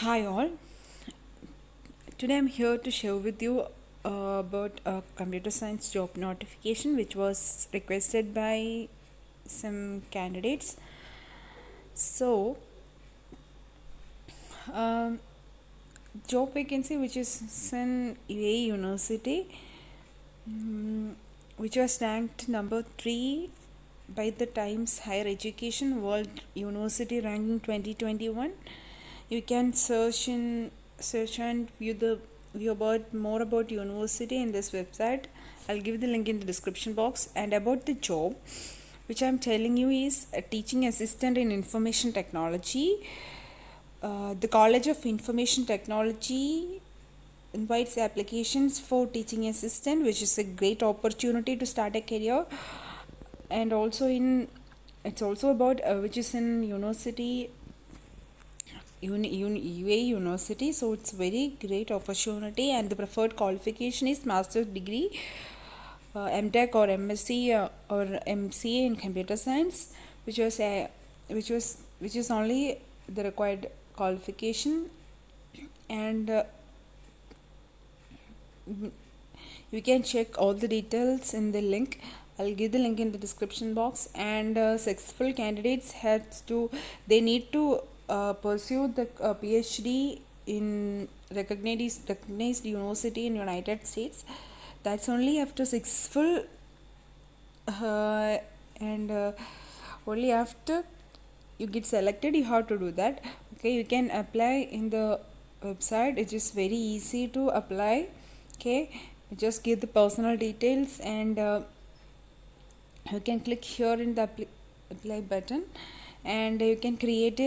Hi all. Today I'm here to share with you about a computer science job notification which was requested by some candidates. So, um, job vacancy which is in UAE University, which was ranked number 3 by the Times Higher Education World University Ranking 2021. You can search and view about more about university in this website. I'll give the link in the description box. And about the job which I'm telling you is a teaching assistant in information technology. The College of Information Technology invites applications for teaching assistant, which is a great opportunity to start a career. And also it's also about which is in university UAE University, so it's very great opportunity, and the preferred qualification is master's degree, MTech or MSc or MCA in computer science, which is only the required qualification. And you can check all the details in the link. I'll give the link in the description box. And successful candidates they need to pursue the PhD in recognized university in United States. That's only after successful and only after you get selected you have to do that. Okay, you can apply in the website. It is very easy to apply. Okay, just give the personal details, and you can click here in the apply button, and you can create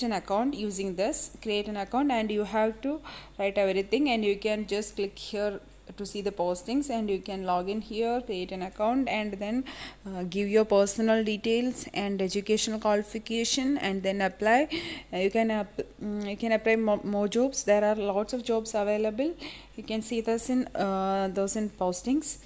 an account using this. Create an account, and you have to write everything, and you can just click here to see the postings, and you can log in here, create an account, and then give your personal details and educational qualification, and then apply. You can apply more jobs. There are lots of jobs available. You can see this in those in postings,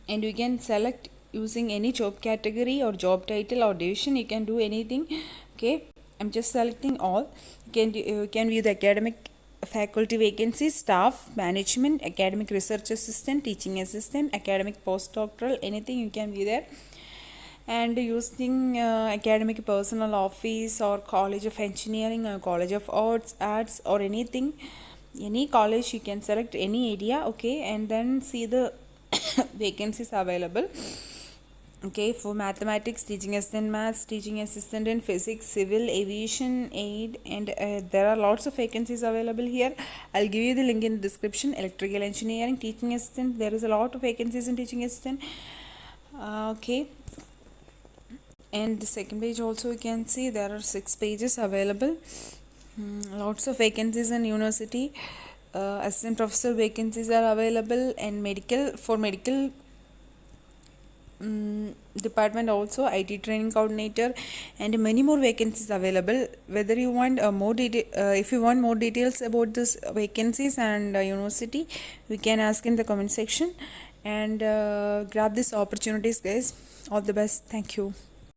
and you can select using any job category or job title or division. You can do anything. Okay, I'm just selecting all. You can view the academic faculty vacancies, staff, management, academic research assistant, teaching assistant, academic postdoctoral, anything you can view there. And using academic personal office or college of engineering or college of arts or anything, any college, you can select any area. Okay, and then see the vacancies available. Okay, for mathematics, teaching assistant maths, teaching assistant in physics, civil, aviation, aid, and there are lots of vacancies available here. I'll give you the link in the description. Electrical engineering, teaching assistant, there is a lot of vacancies in teaching assistant. Okay, and the second page also you can see there are 6 pages available. Lots of vacancies in university. Assistant professor vacancies are available, and medical department also, IT training coordinator, and many more vacancies available. Whether you want if you want more details about this vacancies and university, we can ask in the comment section, and grab these opportunities, guys. All the best. Thank you.